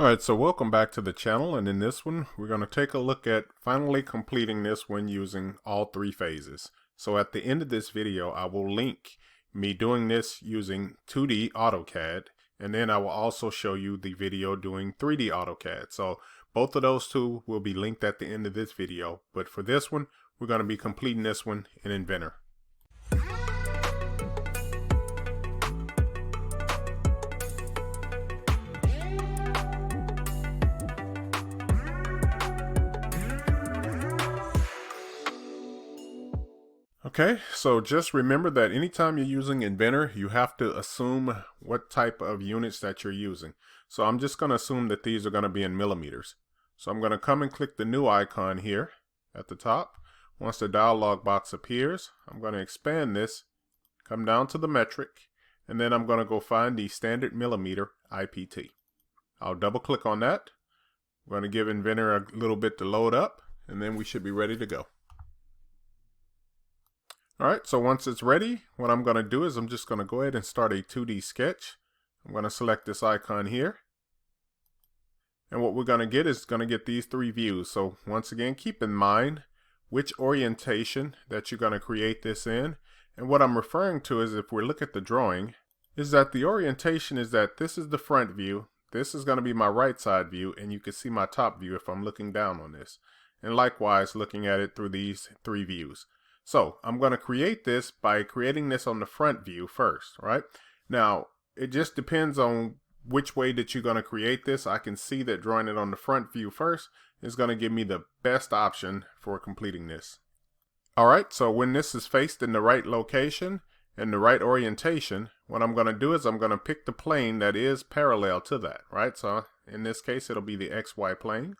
Alright, so welcome back to the channel, and in this one we're going to take a look at finally completing this when using all three phases. So at the end of this video I will link me doing this using 2D AutoCAD, and then I will also show you the video doing 3D AutoCAD. So both of those two will be linked at the end of this video, but for this one we're going to be completing this one in Inventor. Okay, so just remember that anytime you're using Inventor, you have to assume what type of units that you're using. So I'm just going to assume that these are going to be in millimeters. So I'm going to come and click the new icon here at the top. Once the dialog box appears, I'm going to expand this, come down to the metric, and then I'm going to go find the standard millimeter IPT. I'll double click on that. I'm going to give Inventor a little bit to load up, and then we should be ready to go. Alright, so once it's ready, what I'm going to do is I'm just going to go ahead and start a 2D sketch. I'm going to select this icon here. And what we're going to get is going to get these three views. So once again, keep in mind which orientation that you're going to create this in. And what I'm referring to is, if we look at the drawing, is that the orientation is that this is the front view, this is going to be my right side view, and you can see my top view if I'm looking down on this. And likewise, looking at it through these three views. So I'm going to create this by creating this on the front view first, right? Now, it just depends on which way that you're going to create this. I can see that drawing it on the front view first is going to give me the best option for completing this. Alright, so when this is faced in the right location and the right orientation, what I'm going to do is I'm going to pick the plane that is parallel to that, right? So in this case, it'll be the XY plane.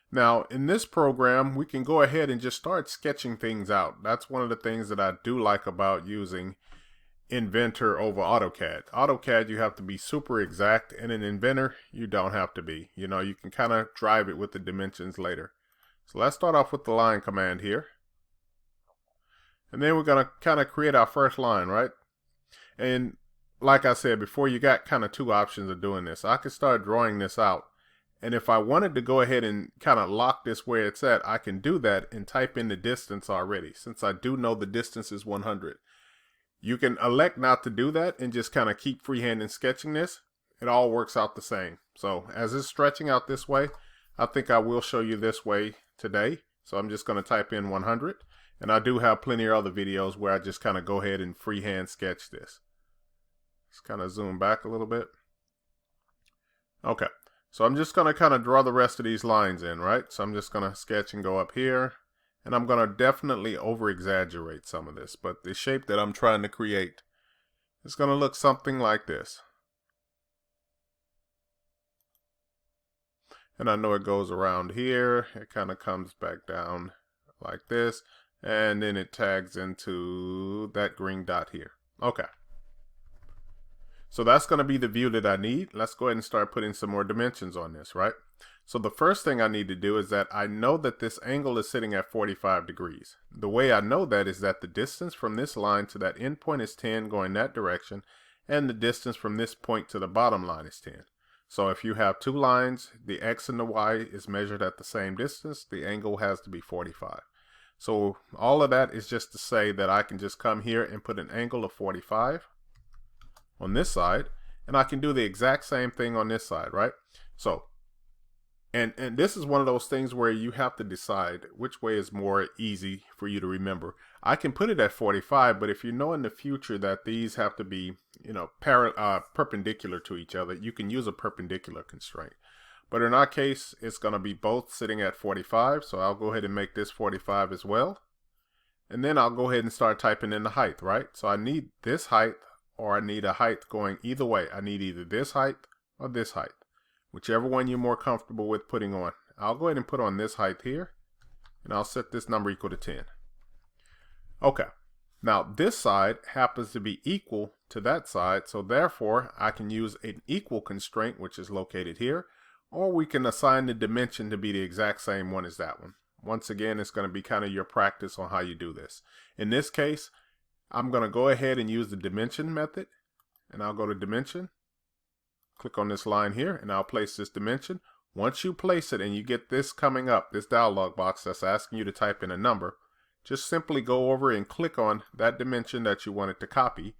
Now, in this program, we can go ahead and just start sketching things out. That's one of the things that I do like about using Inventor over AutoCAD. AutoCAD, you have to be super exact, and in Inventor, you don't have to be. You know, you can kind of drive it with the dimensions later. So let's start off with the line command here. And then we're going to kind of create our first line, right? And like I said before, you got kind of two options of doing this. I could start drawing this out. And if I wanted to go ahead and kind of lock this where it's at, I can do that and type in the distance already, since I do know the distance is 100. You can elect not to do that and just kind of keep freehanding sketching this. It all works out the same. So as it's stretching out this way, I think I will show you this way today. So I'm just going to type in 100. And I do have plenty of other videos where I just kind of go ahead and freehand sketch this. Let's kind of zoom back a little bit. Okay. So I'm just going to kind of draw the rest of these lines in, right? So I'm just going to sketch and go up here. And I'm going to definitely over-exaggerate some of this. But the shape that I'm trying to create is going to look something like this. And I know it goes around here. It kind of comes back down like this. And then it tags into that green dot here. Okay. So that's going to be the view that I need. Let's go ahead and start putting some more dimensions on this, right? So the first thing I need to do is that I know that this angle is sitting at 45 degrees. The way I know that is that the distance from this line to that end point is 10 going that direction, and the distance from this point to the bottom line is 10. So if you have two lines, the X and the Y is measured at the same distance, the angle has to be 45. So all of that is just to say that I can just come here and put an angle of 45 on this side, and I can do the exact same thing on this side, right? So, and this is one of those things where you have to decide which way is more easy for you to remember. I can put it at 45, but if you know in the future that these have to be, you know, perpendicular to each other, you can use a perpendicular constraint. But in our case, it's going to be both sitting at 45, so I'll go ahead and make this 45 as well. And then I'll go ahead and start typing in the height, right? So I need this height, or I need a height going either way. I need either this height or this height, whichever one you're more comfortable with putting on. I'll go ahead and put on this height here, and I'll set this number equal to 10. Okay, now this side happens to be equal to that side, so therefore I can use an equal constraint, which is located here, or we can assign the dimension to be the exact same one as that one. Once again, it's going to be kind of your practice on how you do this. In this case, I'm going to go ahead and use the dimension method, and I'll go to dimension, click on this line here, and I'll place this dimension. Once you place it and you get this coming up, this dialog box that's asking you to type in a number, just simply go over and click on that dimension that you wanted to copy,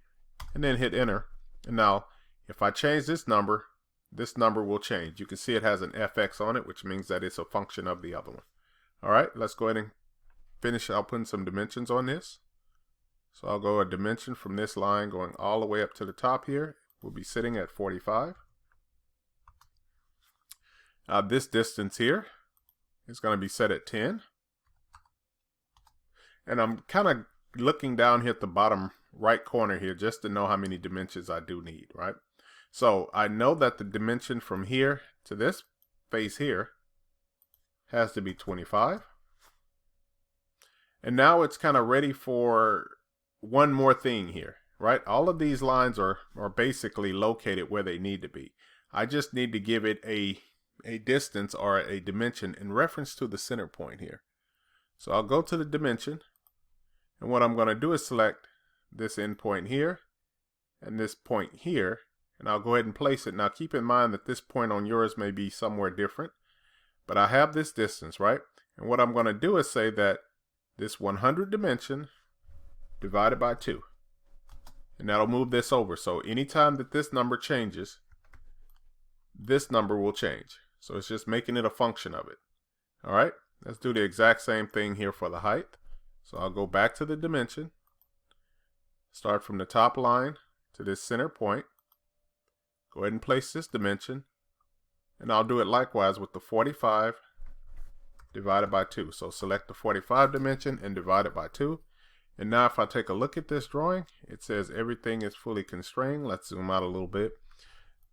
and then hit enter. And now, if I change this number will change. You can see it has an FX on it, which means that it's a function of the other one. All right, let's go ahead and finish out putting some dimensions on this. So I'll go a dimension from this line going all the way up to the top here. We'll be sitting at 45. This distance here is going to be set at 10. And I'm kind of looking down here at the bottom right corner here just to know how many dimensions I do need, right? So I know that the dimension from here to this face here has to be 25. And now it's kind of ready for one more thing here, right? All of these lines are basically located where they need to be. I just need to give it a distance or a dimension in reference to the center point here. So I'll go to the dimension, and what I'm going to do is select this endpoint here and this point here, and I'll go ahead and place it. Now keep in mind that this point on yours may be somewhere different, but I have this distance, right? And what I'm going to do is say that this 100 dimension divided by 2, and that'll move this over. So anytime that this number changes, this number will change. So it's just making it a function of it. All right, let's do the exact same thing here for the height. So I'll go back to the dimension, start from the top line to this center point, go ahead and place this dimension, and I'll do it likewise with the 45 divided by 2. So select the 45 dimension and divide it by 2. And now if I take a look at this drawing, it says everything is fully constrained. Let's zoom out a little bit.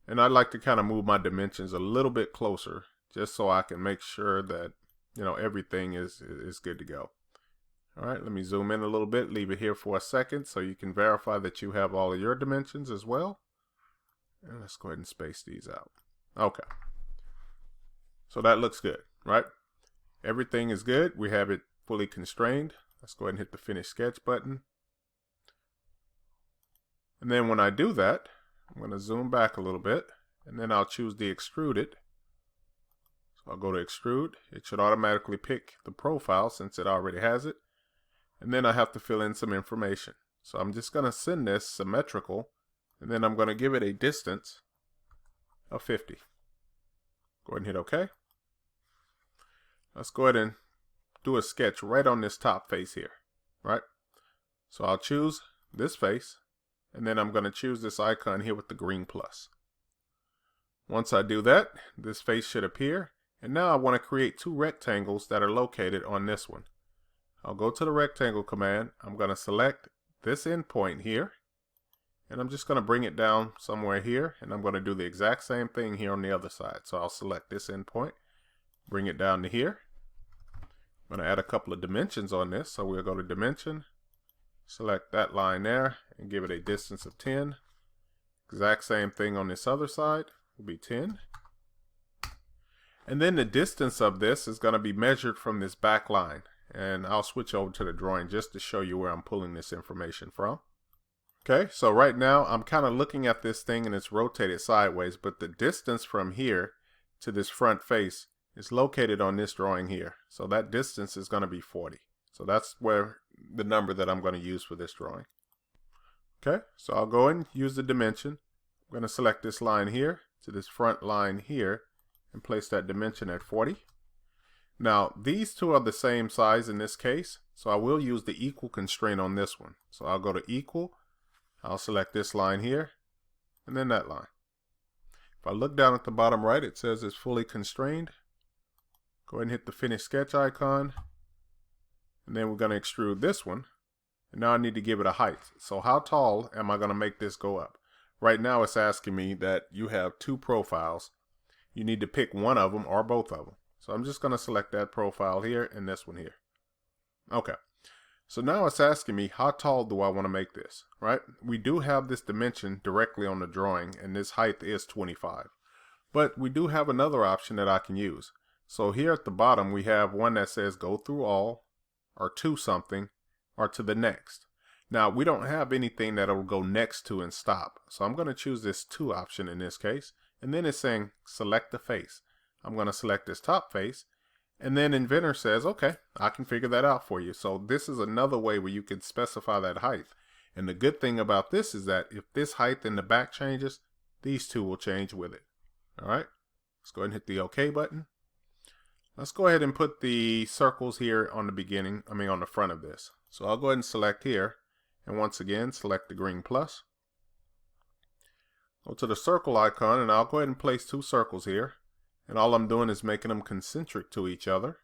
And I'd like to kind of move my dimensions a little bit closer just so I can make sure that, you know, everything is good to go. All right, let me zoom in a little bit, leave it here for a second so you can verify that you have all of your dimensions as well. And let's go ahead and space these out. Okay. So that looks good, right? Everything is good. We have it fully constrained. Let's go ahead and hit the Finish Sketch button. And then when I do that, I'm going to zoom back a little bit, and then I'll choose the Extruded. So I'll go to Extrude. It should automatically pick the profile since it already has it. And then I have to fill in some information. So I'm just going to send this symmetrical, and then I'm going to give it a distance of 50. Go ahead and hit OK. Let's go ahead and do a sketch right on this top face here, right? So I'll choose this face, and then I'm going to choose this icon here with the green plus. Once I do that, this face should appear, and now I want to create two rectangles that are located on this one. I'll go to the rectangle command. I'm going to select this endpoint here, and I'm just going to bring it down somewhere here, and I'm going to do the exact same thing here on the other side. So I'll select this endpoint, bring it down to here. I'm going to add a couple of dimensions on this, so we'll go to Dimension, select that line there, and give it a distance of 10. Exact same thing on this other side will be 10. And then the distance of this is going to be measured from this back line. And I'll switch over to the drawing just to show you where I'm pulling this information from. Okay, so right now I'm kind of looking at this thing and it's rotated sideways, but the distance from here to this front face is located on this drawing here. So that distance is going to be 40. So that's where the number that I'm going to use for this drawing. Okay, so I'll go and use the dimension. I'm going to select this line here to this front line here and place that dimension at 40. Now these two are the same size in this case, so I will use the equal constraint on this one. So I'll go to equal, I'll select this line here, and then that line. If I look down at the bottom right, it says it's fully constrained. Go ahead and hit the Finish Sketch icon, and then we're going to extrude this one. And now I need to give it a height. So how tall am I going to make this go up? Right now it's asking me that you have two profiles. You need to pick one of them or both of them. So I'm just going to select that profile here and this one here. Okay. So now it's asking me how tall do I want to make this, right? We do have this dimension directly on the drawing, and this height is 25. But we do have another option that I can use. So here at the bottom we have one that says go through all, or to something, or to the next. Now we don't have anything that will go next to and stop. So I'm going to choose this to option in this case, and then it's saying select the face. I'm going to select this top face, and then Inventor says, okay, I can figure that out for you. So this is another way where you can specify that height. And the good thing about this is that if this height in the back changes, these two will change with it. All right, let's go ahead and hit the OK button. Let's go ahead and put the circles here on the beginning, on the front of this. So I'll go ahead and select here, and once again, select the green plus. Go to the circle icon, and I'll go ahead and place two circles here. And all I'm doing is making them concentric to each other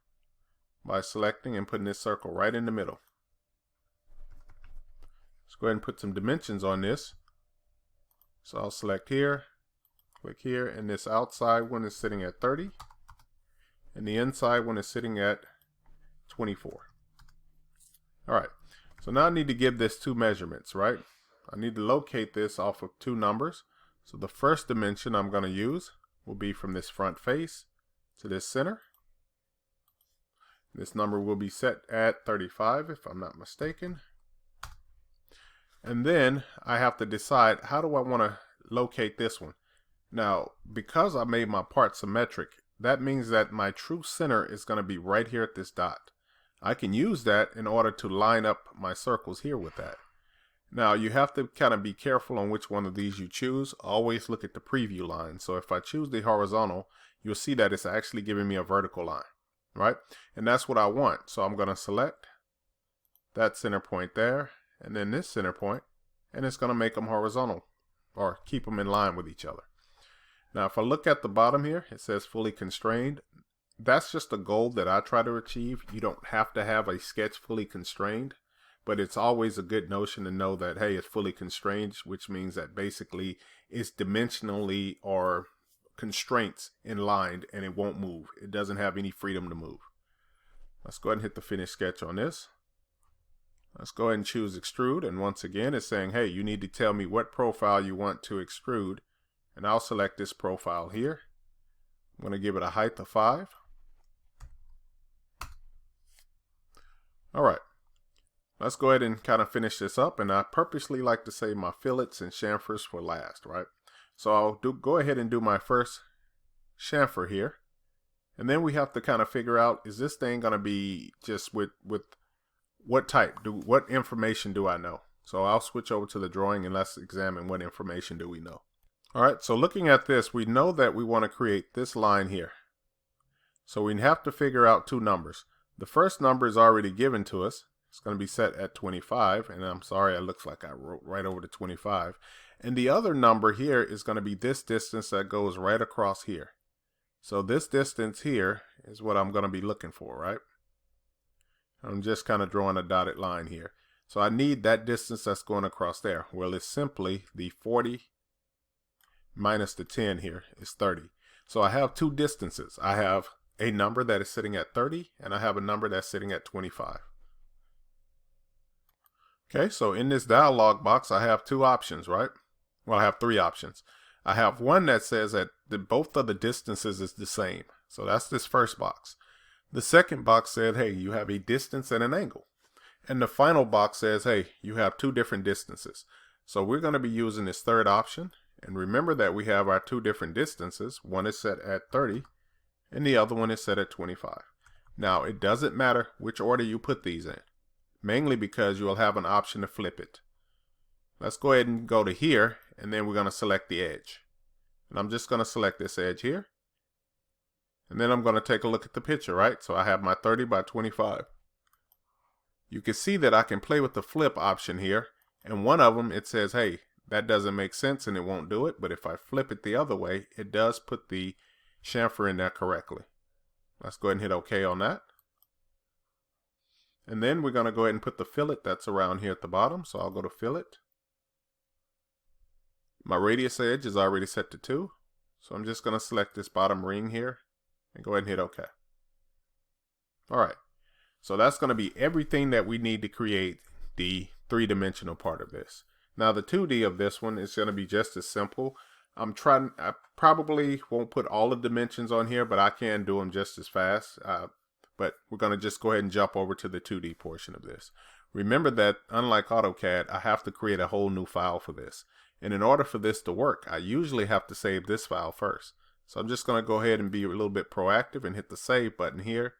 by selecting and putting this circle right in the middle. Let's go ahead and put some dimensions on this. So I'll select here, click here, and this outside one is sitting at 30, and the inside one is sitting at 24. All right, so now I need to give this two measurements, right? I need to locate this off of two numbers. So the first dimension I'm going to use will be from this front face to this center. This number will be set at 35 if I'm not mistaken. And then I have to decide, how do I want to locate this one? Now, because I made my part symmetric, that means that my true center is going to be right here at this dot. I can use that in order to line up my circles here with that. Now, you have to kind of be careful on which one of these you choose. Always look at the preview line. So if I choose the horizontal, you'll see that it's actually giving me a vertical line, right? And that's what I want. So I'm going to select that center point there, and then this center point, and it's going to make them horizontal or keep them in line with each other. Now, if I look at the bottom here, it says fully constrained. That's just a goal that I try to achieve. You don't have to have a sketch fully constrained, but it's always a good notion to know that, hey, it's fully constrained, which means that basically it's dimensionally or constraints inlined and it won't move. It doesn't have any freedom to move. Let's go ahead and hit the finish sketch on this. Let's go ahead and choose extrude, and once again it's saying, hey, you need to tell me what profile you want to extrude, and I'll select this profile here. I'm going to give it a height of 5. All right, let's go ahead and kind of finish this up, and I purposely like to save my fillets and chamfers for last, right? So I'll go ahead and do my first chamfer here, and then we have to kind of figure out, is this thing going to be just with what type, what information do I know? So I'll switch over to the drawing and let's examine what information do we know. All right, so looking at this, we know that we want to create this line here. So we have to figure out two numbers. The first number is already given to us. It's going to be set at 25, and I'm sorry, it looks like I wrote right over to 25. And the other number here is going to be this distance that goes right across here. So this distance here is what I'm going to be looking for, right? I'm just kind of drawing a dotted line here. So I need that distance that's going across there. Well, it's simply the 40 minus the 10 here is 30. So I have two distances. I have a number that is sitting at 30, and I have a number that's sitting at 25. Okay, so in this dialog box, I have two options, right? Well, I have three options. I have one that says that both of the distances is the same. So that's this first box. The second box said, hey, you have a distance and an angle. And the final box says, hey, you have two different distances. So we're going to be using this third option. And remember that we have our two different distances. One is set at 30 and the other one is set at 25. Now, it doesn't matter which order you put these in, mainly because you'll have an option to flip it. Let's go ahead and go to here, and then we're going to select the edge. And I'm just going to select this edge here. And then I'm going to take a look at the picture, right? So I have my 30 by 25. You can see that I can play with the flip option here. And one of them, it says, hey, that doesn't make sense and it won't do it. But if I flip it the other way, it does put the chamfer in there correctly. Let's go ahead and hit OK on that. And then we're going to go ahead and put the fillet that's around here at the bottom. So I'll go to fillet. My radius edge is already set to 2. So I'm just going to select this bottom ring here and go ahead and hit OK. All right. So that's going to be everything that we need to create the three-dimensional part of this. Now the 2D of this one is going to be just as simple. I probably won't put all the dimensions on here, but I can do them just as fast. But we're going to just go ahead and jump over to the 2D portion of this. Remember that unlike AutoCAD, I have to create a whole new file for this. And in order for this to work, I usually have to save this file first. So I'm just going to go ahead and be a little bit proactive and hit the save button here.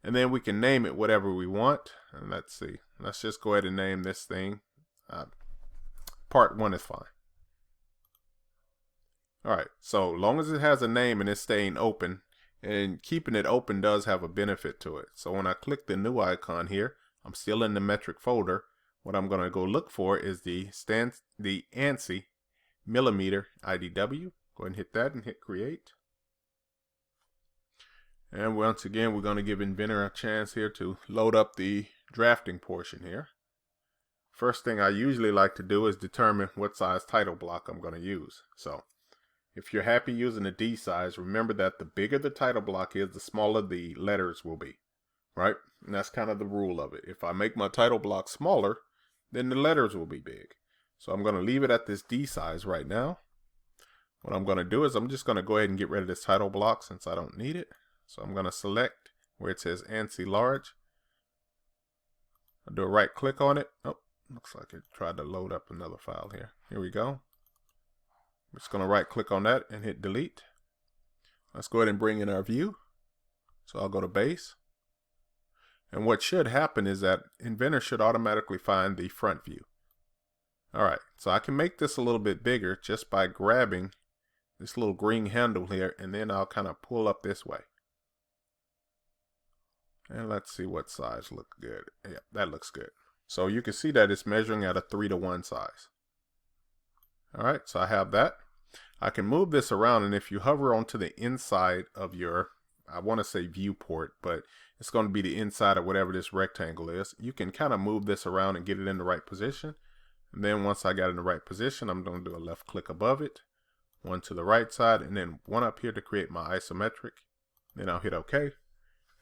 And then we can name it whatever we want. And let's see. Let's just go ahead and name this thing. Part 1 is fine. Alright, so long as it has a name and it's staying open, and keeping it open does have a benefit to it. So when I click the new icon here, I'm still in the metric folder. What I'm going to go look for is the ANSI millimeter IDW. Go ahead and hit that and hit create. And once again, we're going to give Inventor a chance here to load up the drafting portion here. First thing I usually like to do is determine what size title block I'm going to use. So if you're happy using a D size, remember that the bigger the title block is, the smaller the letters will be, right? And that's kind of the rule of it. If I make my title block smaller, then the letters will be big. So I'm going to leave it at this D size right now. What I'm going to do is I'm just going to go ahead and get rid of this title block since I don't need it. So I'm going to select where it says ANSI large. I'll do a right click on it. Oh, looks like it tried to load up another file here. Here we go. I'm just going to right click on that and hit delete. Let's go ahead and bring in our view. So I'll go to base. And what should happen is that Inventor should automatically find the front view. Alright, so I can make this a little bit bigger just by grabbing this little green handle here, and then I'll kind of pull up this way. And let's see what size look good. Yeah, that looks good. So you can see that it's measuring at a 3:1 size. Alright, so I have that. I can move this around, and if you hover onto the inside of your, I want to say viewport, but it's going to be the inside of whatever this rectangle is. You can kind of move this around and get it in the right position. And then once I got in the right position, I'm going to do a left click above it, one to the right side, and then one up here to create my isometric. Then I'll hit OK.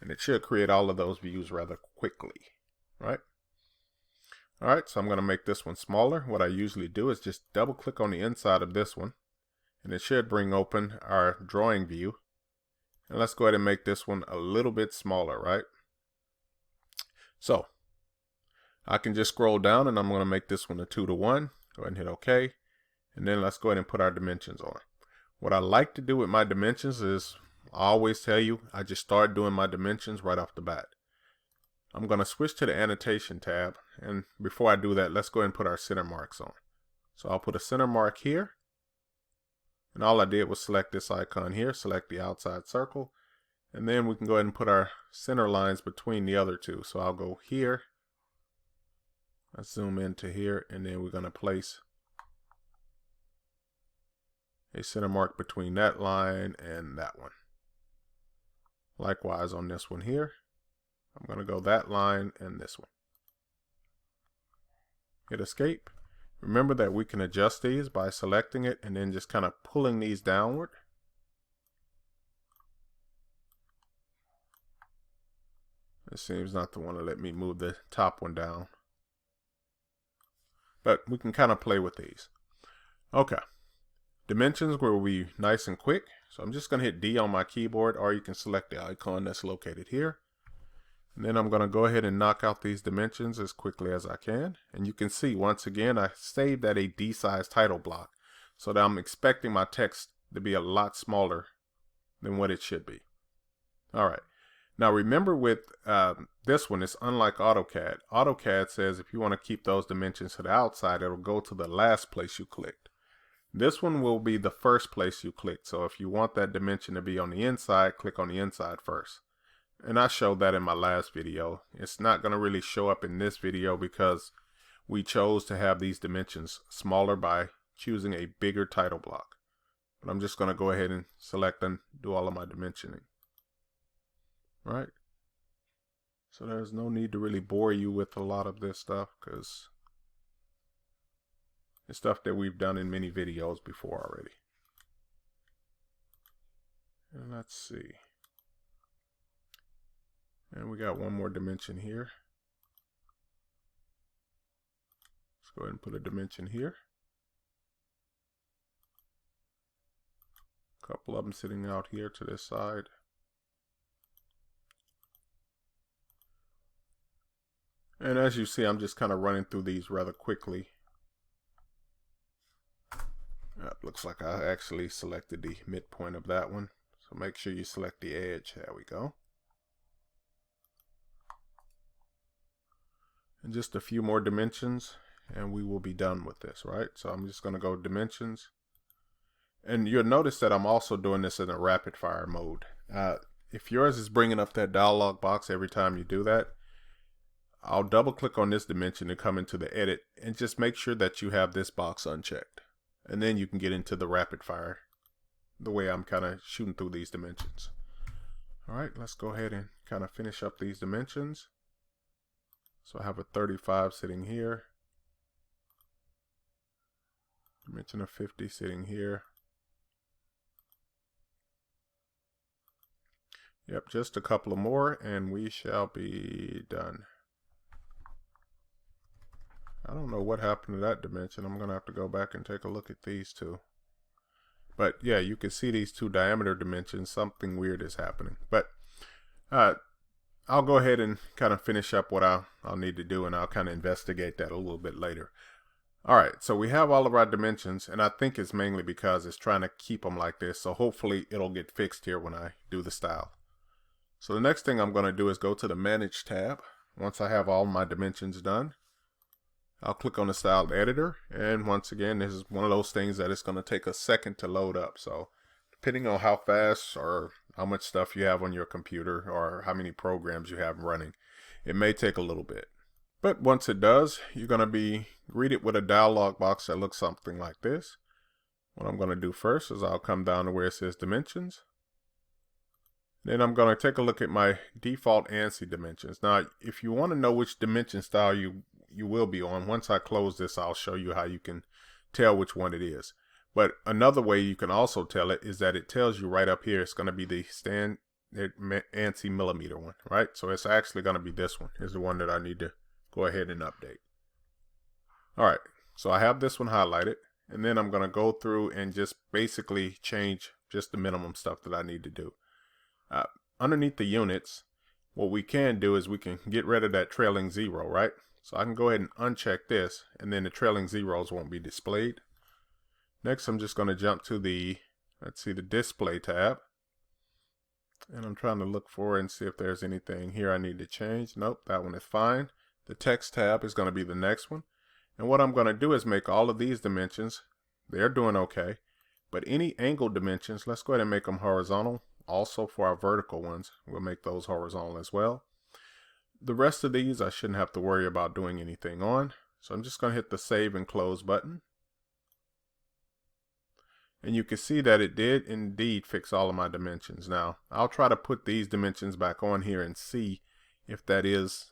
And it should create all of those views rather quickly, right? Alright, so I'm going to make this one smaller. What I usually do is just double click on the inside of this one, and it should bring open our drawing view. And let's go ahead and make this one a little bit smaller, right? So I can just scroll down, and I'm going to make this one a 2:1. Go ahead and hit OK. And then let's go ahead and put our dimensions on. What I like to do with my dimensions is, I always tell you, I just start doing my dimensions right off the bat. I'm going to switch to the annotation tab, and before I do that, let's go ahead and put our center marks on. So I'll put a center mark here, and all I did was select this icon here, select the outside circle, and then we can go ahead and put our center lines between the other two. So I'll go here, let's zoom into here, and then we're going to place a center mark between that line and that one. Likewise on this one here, I'm going to go that line and this one. Hit escape. Remember that we can adjust these by selecting it and then just kind of pulling these downward. It seems not to want to let me move the top one down, but we can kind of play with these. Okay. Dimensions will be nice and quick. So I'm just going to hit D on my keyboard, or you can select the icon that's located here. And then I'm going to go ahead and knock out these dimensions as quickly as I can. And you can see, once again, I saved at a D size title block, so that I'm expecting my text to be a lot smaller than what it should be. All right. Now remember with this one, it's unlike AutoCAD. AutoCAD says if you want to keep those dimensions to the outside, it'll go to the last place you clicked. This one will be the first place you click. So if you want that dimension to be on the inside, click on the inside first. And I showed that in my last video. It's not going to really show up in this video because we chose to have these dimensions smaller by choosing a bigger title block. But I'm just going to go ahead and select and do all of my dimensioning. Right? So there's no need to really bore you with a lot of this stuff because it's stuff that we've done in many videos before already. And let's see. And we got one more dimension here. Let's go ahead and put a dimension here. A couple of them sitting out here to this side. And as you see, I'm just kind of running through these rather quickly. Looks like I actually selected the midpoint of that one. So make sure you select the edge. There we go. And just a few more dimensions and we will be done with this, right? So I'm just going to go dimensions. And you'll notice that I'm also doing this in a rapid fire mode. If yours is bringing up that dialog box every time you do that, I'll double click on this dimension to come into the edit and just make sure that you have this box unchecked. And then you can get into the rapid fire the way I'm kind of shooting through these dimensions. All right, let's go ahead and kind of finish up these dimensions. So I have a 35 sitting here. Dimension of 50 sitting here. Yep, just a couple of more and we shall be done. I don't know what happened to that dimension. I'm going to have to go back and take a look at these two. But yeah, you can see these two diameter dimensions. Something weird is happening. But I'll go ahead and kind of finish up what I'll need to do, and I'll kind of investigate that a little bit later. All right, so we have all of our dimensions, and I think it's mainly because it's trying to keep them like this. So hopefully it'll get fixed here when I do the style. So the next thing I'm going to do is go to the Manage tab. Once I have all my dimensions done, I'll click on the Style Editor, and once again, this is one of those things that it's going to take a second to load up. So depending on how fast or how much stuff you have on your computer or how many programs you have running, it may take a little bit. But once it does, you're going to be greeted with a dialog box that looks something like this. What I'm going to do first is I'll come down to where it says Dimensions. Then I'm going to take a look at my default ANSI dimensions. Now, if you want to know which dimension style you will be on, once I close this, I'll show you how you can tell which one it is. But another way you can also tell it is that it tells you right up here, it's going to be the standard ANSI millimeter one, right? So it's actually going to be this one is the one that I need to go ahead and update. All right, so I have this one highlighted, and then I'm going to go through and just basically change just the minimum stuff that I need to do. Underneath the units, what we can do is we can get rid of that trailing zero, right? So I can go ahead and uncheck this, and then the trailing zeros won't be displayed. Next, I'm just going to jump to the, let's see, the Display tab. And I'm trying to look for and see if there's anything here I need to change. Nope, that one is fine. The Text tab is going to be the next one. And what I'm going to do is make all of these dimensions, they're doing okay. But any angle dimensions, let's go ahead and make them horizontal. Also for our vertical ones, we'll make those horizontal as well. The rest of these I shouldn't have to worry about doing anything on. So I'm just going to hit the Save and Close button. And you can see that it did indeed fix all of my dimensions. Now, I'll try to put these dimensions back on here and see if that is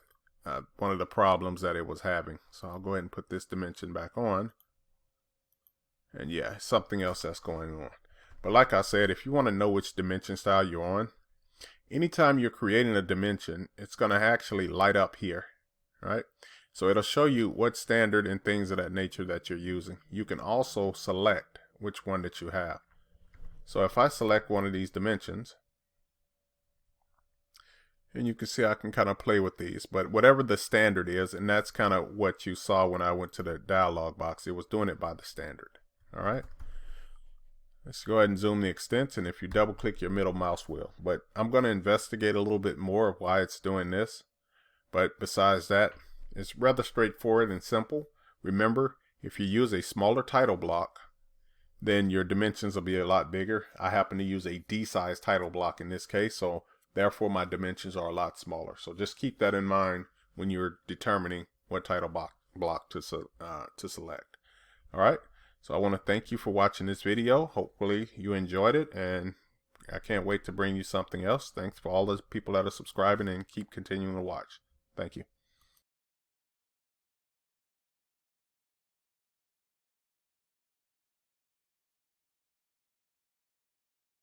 one of the problems that it was having. So I'll go ahead and put this dimension back on. And yeah, something else that's going on. But like I said, if you want to know which dimension style you're on, anytime you're creating a dimension, it's going to actually light up here, right? So it'll show you what standard and things of that nature that you're using. You can also select which one that you have. So if I select one of these dimensions, and you can see I can kind of play with these, but whatever the standard is, and that's kind of what you saw when I went to the dialog box, it was doing it by the standard. All right. Let's go ahead and zoom the extents, and if you double click your middle mouse wheel. But I'm going to investigate a little bit more of why it's doing this. But besides that, it's rather straightforward and simple. Remember, if you use a smaller title block, then your dimensions will be a lot bigger. I happen to use a D-size title block in this case, so therefore my dimensions are a lot smaller. So just keep that in mind when you're determining what title block to select. All right. So I want to thank you for watching this video. Hopefully you enjoyed it, and I can't wait to bring you something else. Thanks for all those people that are subscribing and keep continuing to watch. Thank you.